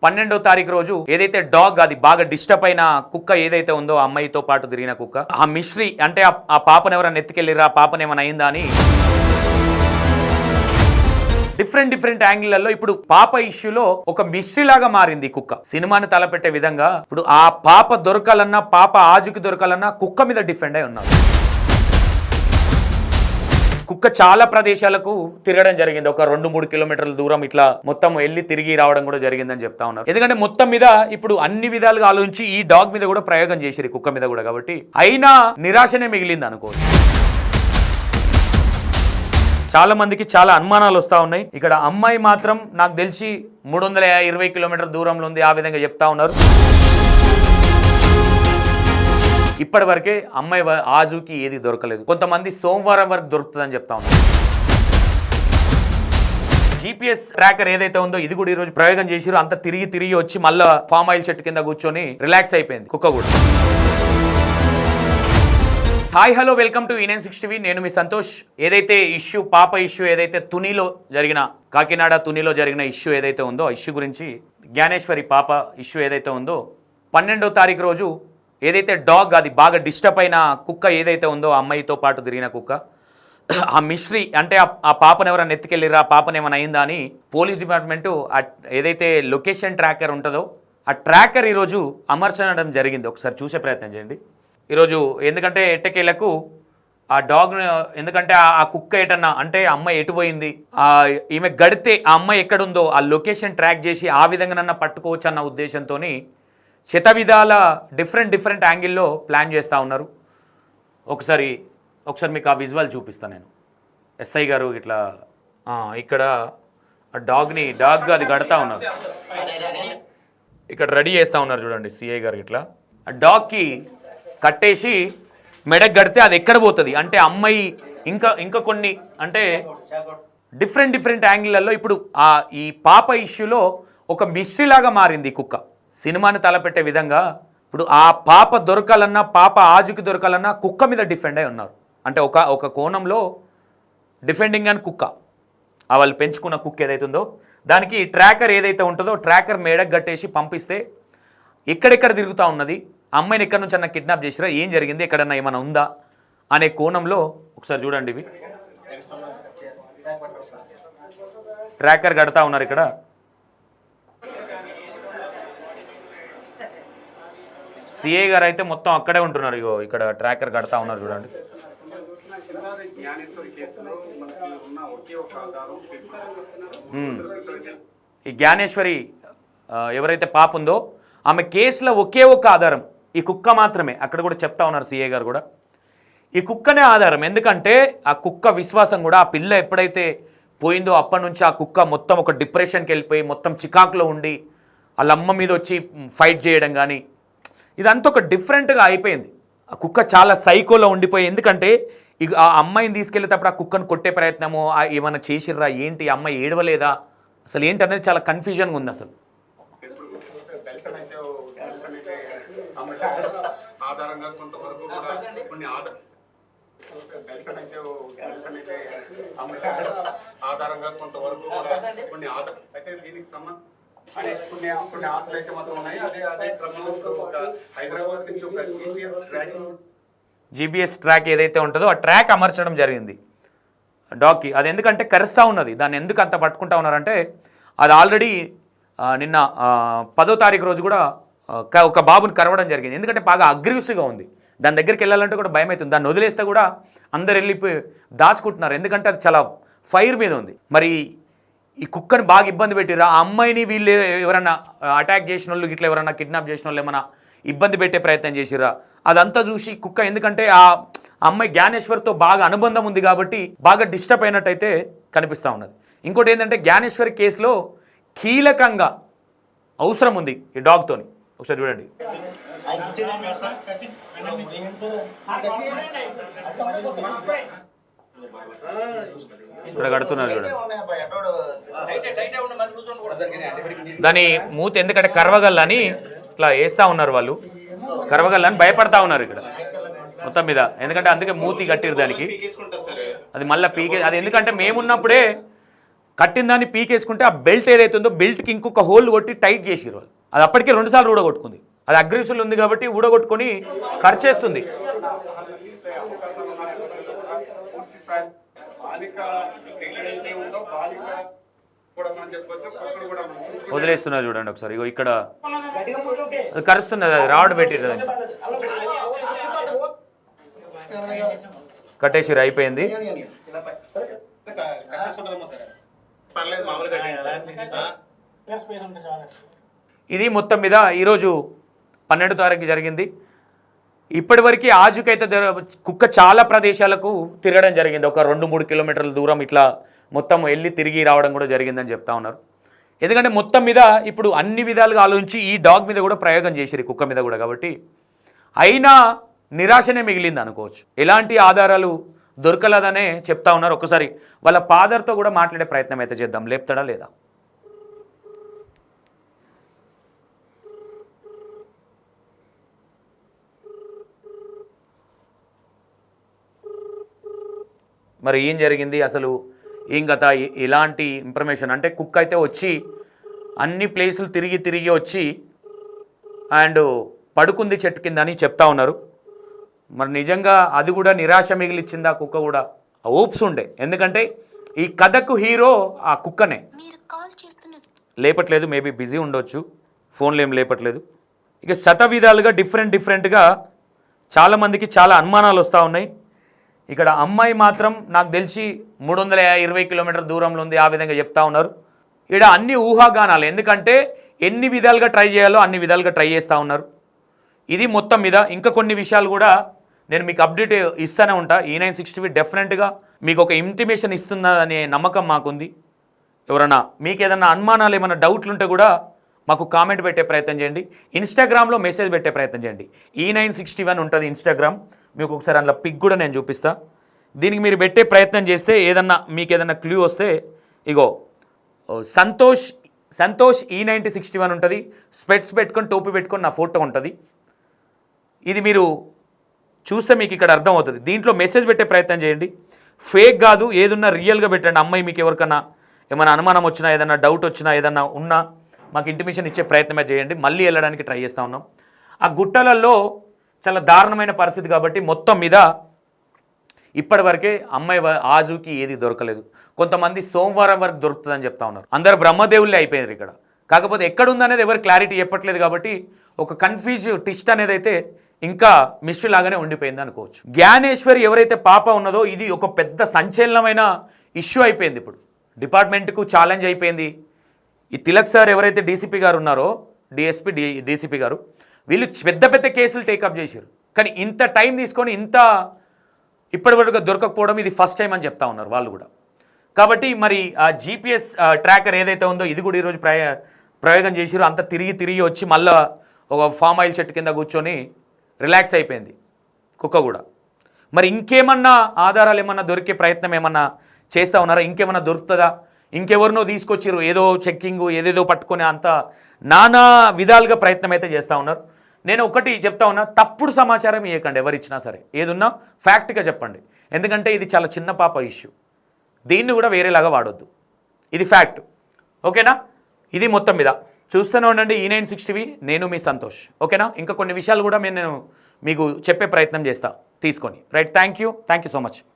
12వ తారీఖు రోజు ఏదైతే డాగ్ అది బాగా డిస్టర్బ్ అయిన కుక్క ఏదైతే ఉందో ఆ అమ్మాయితో పాటు తిరిగిన కుక్క ఆ మిస్ట్రీ అంటే ఆ పాపను ఎవరైనా ఎత్తుకెళ్ళిరా పాపను ఏమైనా అయిందా అని డిఫరెంట్ యాంగిళ్లలో ఇప్పుడు పాప ఇష్యూలో ఒక మిస్టరీ లాగా మారింది కుక్క సినిమాని తలపెట్టే విధంగా ఇప్పుడు ఆ పాప దొరకాలన్నా పాప ఆజుకి దొరకాలన్నా కుక్క మీద డిఫెండ్ అయి ఉన్నారు. కుక్క చాలా ప్రదేశాలకు తిరగడం జరిగింది. ఒక 2-3 కిలోమీటర్ల దూరం ఇట్లా మొత్తం వెళ్ళి తిరిగి రావడం కూడా జరిగిందని చెప్తా ఉన్నారు. ఎందుకంటే మొత్తం మీద ఇప్పుడు అన్ని విధాలుగా ఆలోచించి ఈ డాగ్ మీద కూడా ప్రయోగం చేసిరు కుక్క మీద కూడా. కాబట్టి అయినా నిరాశనే మిగిలింది అనుకోవచ్చు. చాలా మందికి చాలా అనుమానాలు వస్తూ ఉన్నాయి. ఇక్కడ అమ్మాయి మాత్రం నాకు తెలిసి 320 కిలోమీటర్ల దూరంలో ఉంది ఆ విధంగా చెప్తా ఉన్నారు. ఇప్పటి వరకే అమ్మాయి ఆజుకి ఏది దొరకలేదు. కొంతమంది సోమవారం వరకు దొరుకుతుందని చెప్తా ఉన్నారు. GPS ట్రాకర్ ఏదైతే ఉందో ఇది కూడా ఈరోజు ప్రయోగం చేసిరు. అంత తిరిగి వచ్చి మళ్ళా ఫామ్ ఆయిల్ చెట్టు కింద కూర్చొని రిలాక్స్ అయిపోయింది కుక్క కూడా. Hi hello welcome to E960 TV. నేను మీ సంతోష్. ఏదైతే ఇష్యూ పాప ఇష్యూ ఏదైతే తునిలో జరిగిన కాకినాడ తునిలో జరిగిన ఇష్యూ ఏదైతే ఉందో ఆ ఇష్యూ గురించి జ్ఞానేశ్వరి పాప ఇష్యూ ఏదైతే ఉందో 12వ తారీఖు రోజు ఏదైతే డాగ్ అది బాగా డిస్టర్బ్ అయిన కుక్క ఏదైతే ఉందో ఆ అమ్మాయితో పాటు తిరిగిన కుక్క ఆ మిస్టరీ అంటే ఆ పాపను ఎవరైనా ఎత్తుకెళ్ళిరా పాపను ఏమైనా అయిందా అని పోలీస్ డిపార్ట్మెంటు ఏదైతే లొకేషన్ ట్రాకర్ ఉంటుందో ఆ ట్రాకర్ ఈరోజు అమర్చడం జరిగింది. ఒకసారి చూసే ప్రయత్నం చేయండి ఈరోజు. ఎందుకంటే ఎట్టకేలకు ఆ డాగ్ను ఎందుకంటే ఆ కుక్క ఎటన్నా అంటే అమ్మాయి ఎటు పోయింది ఈమె గడితే ఆ అమ్మాయి ఎక్కడుందో ఆ లొకేషన్ ట్రాక్ చేసి ఆ విధంగానన్నా పట్టుకోవచ్చు అన్న ఉద్దేశంతో శత విధాల డిఫరెంట్ యాంగిల్లో ప్లాన్ చేస్తూ ఉన్నారు. ఒకసారి మీకు ఆ విజువల్ చూపిస్తాను నేను. ఎస్ఐ గారు ఇట్లా ఇక్కడ డాగ్ అది కడతా ఉన్నారు. ఇక్కడ రెడీ చేస్తూ ఉన్నారు చూడండి సిఐ గారు. ఇట్లా ఆ డాగ్కి కట్టేసి మెడకు కడితే అది ఎక్కడ పోతుంది అంటే అమ్మాయి ఇంకా కొన్ని అంటే డిఫరెంట్ యాంగిళ్లలో ఇప్పుడు ఈ పాప ఇష్యూలో ఒక మిస్టరీ లాగా మారింది కుక్క సినిమాని తలపెట్టే విధంగా. ఇప్పుడు ఆ పాప దొరకాలన్నా పాప ఆజుకి దొరకాలన్నా కుక్క మీద డిఫెండ్ అయి ఉన్నారు. అంటే ఒక కోణంలో డిఫెండింగ్ అని కుక్క వాళ్ళు పెంచుకున్న కుక్క ఏదైతే ఉందో దానికి ట్రాకర్ ఏదైతే ఉంటుందో ట్రాకర్ మేడకు కట్టేసి పంపిస్తే ఎక్కడెక్కడ తిరుగుతూ ఉన్నది అమ్మాయిని ఎక్కడి నుంచి అన్న కిడ్నాప్ చేసిరా ఏం జరిగింది ఎక్కడన్నా ఏమైనా ఉందా అనే కోణంలో ఒకసారి చూడండి. ఇవి ట్రాకర్ కడతా ఉన్నారు. ఇక్కడ సిఐ గారు అయితే మొత్తం అక్కడే ఉంటున్నారు. ఇగో ఇక్కడ ట్రాకర్ కడతా ఉన్నారు చూడండి. ఈ జ్ఞానేశ్వరి ఎవరైతే పాప ఉందో ఆమె కేసులో ఒకే ఒక ఆధారం ఈ కుక్క మాత్రమే. అక్కడ కూడా చెప్తా ఉన్నారు సిఐ గారు కూడా ఈ కుక్కనే ఆధారం. ఎందుకంటే ఆ కుక్క విశ్వాసం కూడా ఆ పిల్ల ఎప్పుడైతే పోయిందో అప్పటి నుంచి ఆ కుక్క మొత్తం ఒక డిప్రెషన్కి వెళ్ళిపోయి మొత్తం చికాకులో ఉండి వాళ్ళ అమ్మ మీద వచ్చి ఫైట్ చేయడం కానీ ఇదంతా ఒక డిఫరెంట్గా అయిపోయింది. ఆ కుక్క చాలా సైకోలో ఉండిపోయి ఎందుకంటే ఇక ఆ అమ్మాయిని తీసుకెళ్ళేటప్పుడు ఆ కుక్కను కొట్టే ప్రయత్నము ఏమైనా చేసిర్రా ఏంటి అమ్మాయి ఏడవలేదా అసలు ఏంటి అనేది చాలా కన్ఫ్యూజన్గా ఉంది అసలు. ఆధారంగా కొంతవరకు కొన్ని అయితే దీనికి సంబంధం కొన్ని ఆశలు అయితే మాత్రం ఉన్నాయి. అదే క్రమంలో ఒక హైదరాబాద్ నుంచి ఒక GPS ట్రాక్ ఏదైతే ఉంటుందో ఆ ట్రాక్ అమర్చడం జరిగింది డాగ్కి. అది ఎందుకంటే కరుస్తూ ఉన్నది. దాన్ని ఎందుకు అంత పట్టుకుంటా ఉన్నారంటే అది ఆల్రెడీ నిన్న 10వ తారీఖు రోజు కూడా ఒక బాబుని కరవడం జరిగింది. ఎందుకంటే బాగా అగ్రెసివ్గా ఉంది. దాని దగ్గరికి వెళ్ళాలంటే కూడా భయం అవుతుంది. దాన్ని వదిలేస్తే కూడా అందరు వెళ్ళిపోయి దాచుకుంటున్నారు. ఎందుకంటే అది చాలా ఫైర్ మీద ఉంది. మరి ఈ కుక్కని బాగా ఇబ్బంది పెట్టిరా ఆ అమ్మాయిని వీళ్ళు ఎవరన్నా అటాక్ చేసిన వాళ్ళు ఇట్లా ఎవరన్నా కిడ్నాప్ చేసిన వాళ్ళు ఏమైనా ఇబ్బంది పెట్టే ప్రయత్నం చేసిరా అదంతా చూసి కుక్క ఎందుకంటే ఆ అమ్మాయి జ్ఞానేశ్వర్తో బాగా అనుబంధం ఉంది కాబట్టి బాగా డిస్టర్బ్ అయినట్టయితే కనిపిస్తూ ఉన్నది. ఇంకోటి ఏంటంటే జ్ఞానేశ్వరి కేసులో కీలకంగా అవసరం ఉంది ఈ డాగ్తోని. ఒకసారి చూడండి. ఇక్కడ కడుతున్నారు చూడండి. దాని మూతి ఎందుకంటే కరవగల్లని ఇట్లా వేస్తూ ఉన్నారు వాళ్ళు. కరవగల్లని భయపడతా ఉన్నారు ఇక్కడ మొత్తం మీద. ఎందుకంటే అందుకే మూతి కట్టిరు దానికి. అది మళ్ళీ పీకే అది ఎందుకంటే మేమున్నప్పుడే కట్టిన దాన్ని పీకేసుకుంటే ఆ బెల్ట్ ఏదైతే ఉందో బెల్ట్కి ఇంకొక హోల్ కొట్టి టైట్ చేసిరు వాళ్ళు. అది అప్పటికే 2 సార్లు ఊడగొట్టుకుంది. అది అగ్రెసివ్లు ఉంది కాబట్టి ఊడగొట్టుకొని ఖర్చేస్తుంది. వదిలేస్తున్నారు చూడండి ఒకసారి. ఇగో ఇక్కడ అది కరుస్తున్నది, అది రాడ్ పెట్టిరు, కట్టేసిరు, అయిపోయింది. ఇది మొత్తం మీద ఈరోజు 12వ తారీఖు జరిగింది. ఇప్పటివరకు ఆజుకైతే కుక్క చాలా ప్రదేశాలకు తిరగడం జరిగింది. ఒక 2-3 కిలోమీటర్ల దూరం ఇట్లా మొత్తం వెళ్ళి తిరిగి రావడం కూడా జరిగిందని చెప్తా ఉన్నారు. ఎందుకంటే మొత్తం మీద ఇప్పుడు అన్ని విధాలుగా ఆలోచించి ఈ డాగ్ మీద కూడా ప్రయోగం చేసిరు, కుక్క మీద కూడా. కాబట్టి అయినా నిరాశనే మిగిలింది అనుకోవచ్చు. ఎలాంటి ఆధారాలు దొరకలేదనే చెప్తా ఉన్నారు. ఒకసారి వాళ్ళ ఫాదర్తో కూడా మాట్లాడే ప్రయత్నం అయితే చేద్దాం, లేపుతాడా లేదా. మరి ఏం జరిగింది అసలు, ఏం కథ, ఇలాంటి ఇన్ఫర్మేషన్ అంటే కుక్క అయితే వచ్చి అన్ని ప్లేసులు తిరిగి తిరిగి వచ్చి అండ్ పడుకుంది చెట్టు కింద అని చెప్తా ఉన్నారు. మరి నిజంగా అది కూడా నిరాశ మిగిలిచ్చిందా కుక్క కూడా? ఓప్స్ ఉండే, ఎందుకంటే ఈ కథకు హీరో ఆ కుక్కనే. లేపట్లేదు, మేబీ బిజీ ఉండొచ్చు, ఫోన్లో ఏం లేపట్లేదు. ఇక శతవిధాలుగా డిఫరెంట్గా చాలామందికి చాలా అనుమానాలు వస్తూ ఉన్నాయి. ఇక్కడ అమ్మాయి మాత్రం నాకు తెలిసి 320 కిలోమీటర్ల దూరంలో ఉంది, ఆ విధంగా చెప్తా ఉన్నారు. ఇక్కడ అన్ని ఊహాగానాలు, ఎందుకంటే ఎన్ని విధాలుగా ట్రై చేయాలో అన్ని విధాలుగా ట్రై చేస్తూ ఉన్నారు. ఇది మొత్తం మీద ఇంకా కొన్ని విషయాలు కూడా నేను మీకు అప్డేట్ ఇస్తూనే ఉంటా. E960 డెఫినెట్గా మీకు ఒక ఇంటిమేషన్ ఇస్తుందనే నమ్మకం మాకుంది. ఎవరన్నా మీకు ఏదన్నా అనుమానాలు ఏమైనా డౌట్లు ఉంటే కూడా మాకు కామెంట్ పెట్టే ప్రయత్నం చేయండి, ఇన్స్టాగ్రామ్లో మెసేజ్ పెట్టే ప్రయత్నం చేయండి. E961 ఉంటుంది ఇన్స్టాగ్రామ్, మీకు ఒకసారి అందులో పిక్ కూడా నేను చూపిస్తా. దీనికి మీరు పెట్టే ప్రయత్నం చేస్తే మీకు ఏదన్నా క్లూ వస్తే ఇగో సంతోష్ E961 ఉంటుంది. స్పెట్స్ పెట్టుకొని టోపీ పెట్టుకొని నా ఫోటో ఉంటుంది. ఇది మీరు చూస్తే మీకు ఇక్కడ అర్థమవుతుంది. దీంట్లో మెసేజ్ పెట్టే ప్రయత్నం చేయండి, ఫేక్ కాదు, ఏదున్నా రియల్గా పెట్టండి. అమ్మాయి మీకు ఎవరికన్నా ఏమైనా అనుమానం వచ్చినా, ఏదన్నా డౌట్ వచ్చినా, ఏదన్నా ఉన్నా మాకు ఇంటిమేషన్ ఇచ్చే ప్రయత్నమే చేయండి. మళ్ళీ వెళ్ళడానికి ట్రై చేస్తూ ఉన్నాం. ఆ గుట్టలలో చాలా దారుణమైన పరిస్థితి కాబట్టి మొత్తం మీద ఇప్పటివరకే అమ్మాయి ఆజుకి ఏది దొరకలేదు. కొంతమంది సోమవారం వరకు దొరుకుతుందని చెప్తా ఉన్నారు. అందరు బ్రహ్మదేవుళ్ళే అయిపోయారు ఇక్కడ. కాకపోతే ఎక్కడుందనేది ఎవరు క్లారిటీ చెప్పట్లేదు కాబట్టి ఒక కన్ఫ్యూజ్ ట్విస్ట్ అనేది అయితే ఇంకా మిస్టరీ లాగానే ఉండిపోయింది అనుకోవచ్చు. జ్ఞానేశ్వరి ఎవరైతే పాప ఉన్నదో ఇది ఒక పెద్ద సంచలనమైన ఇష్యూ అయిపోయింది. ఇప్పుడు డిపార్ట్మెంట్కు ఛాలెంజ్ అయిపోయింది. ఈ తిలక్ సార్ ఎవరైతే డీసీపీ గారు ఉన్నారో, డీసీపీ గారు, వీళ్ళు పెద్ద పెద్ద కేసులు టేకప్ చేశారు. కానీ ఇంత టైం తీసుకొని ఇప్పటివరకు దొరకకపోవడం ఇది ఫస్ట్ టైం అని చెప్తా ఉన్నారు వాళ్ళు కూడా. కాబట్టి మరి ఆ GPS ట్రాకర్ ఏదైతే ఉందో ఇది కూడా ఈరోజు ప్రయోగం చేశారు. అంత తిరిగి వచ్చి మళ్ళీ ఒక ఫామ్ ఆయిల్ చెట్టు కింద కూర్చొని రిలాక్స్ అయిపోయింది కుక్క కూడా. మరి ఇంకేమన్నా ఆధారాలు ఏమన్నా దొరికే ప్రయత్నం ఏమన్నా చేస్తూ ఉన్నారా? ఇంకేమన్నా దొరుకుతుందా? ఇంకెవరినో తీసుకొచ్చారు, ఏదో చెక్కింగ్ ఏదేదో పట్టుకొని అంత నానా విధాలుగా ప్రయత్నం అయితే చేస్తూ ఉన్నారు. నేను ఒకటి చెప్తా ఉన్నా, తప్పుడు సమాచారం ఇవ్వకండి. ఎవరిచ్చినా సరే ఏదున్నా ఫ్యాక్ట్గా చెప్పండి. ఎందుకంటే ఇది చాలా చిన్న పాప ఇష్యూ, దీన్ని కూడా వేరేలాగా వాడొద్దు. ఇది ఫ్యాక్ట్, ఓకేనా? ఇది మొత్తం మీద చూస్తూనే ఉండండి E960. నేను మీ సంతోష్, ఓకేనా? ఇంకా కొన్ని విషయాలు కూడా నేను మీకు చెప్పే ప్రయత్నం చేస్తా తీసుకొని. Right, thank you so much.